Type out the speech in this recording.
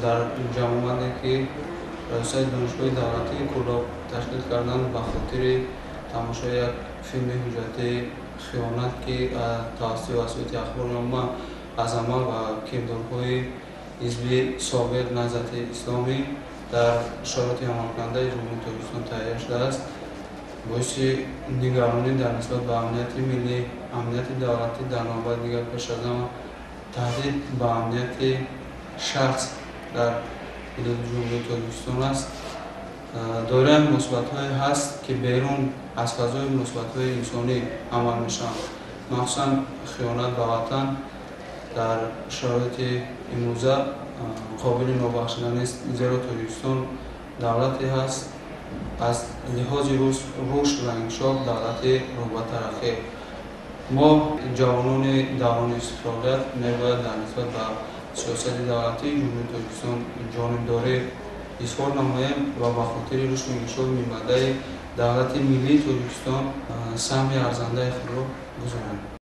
дар ҷамъоварде ки раисаи донишгоҳи давлатии Кӯлоб ташкил кардан ба хотири тамошои як филми ҳуҷҷатии хиёнат ки тавассути васоити ахбори омма аз амал ва кирдорҳои ҳизби собиқ Наҳзати Исломӣ дар шароити амалкунандаи Ҷумҳурии Тоҷикистон таҳия шудааст, боиси нигаронӣ дар нисбат ба амнияти миллӣ, амнияти давлатӣ дар навбати дигар пеш аз ҳама таҳдид ба амнияти шахс дар ҳудуди Ҷумҳурии Тоҷикистон аст. Дораи муносибатҳое ҳаст ки берун аз фазои муносибатҳои инсонӣ амал мешаванд, махсусан хиёнат ба ватан дар шароити имрӯза қобили нобахшиданист, зеро Тоҷикистон давлате ҳаст аз лиҳози рушд ва инкишоф давлати роҳбатараққӣ. мо ҷавонони даврони истиқлолият мебояд дар нисбат ба сиёсати давлатии Ҷумҳурии Тоҷикистон ҷонибдорӣ изҳор намоем ва ба хотири рушду инкишофи миллатаи давлати миллии Тоҷикистон саҳми арзандаи худро гузорем.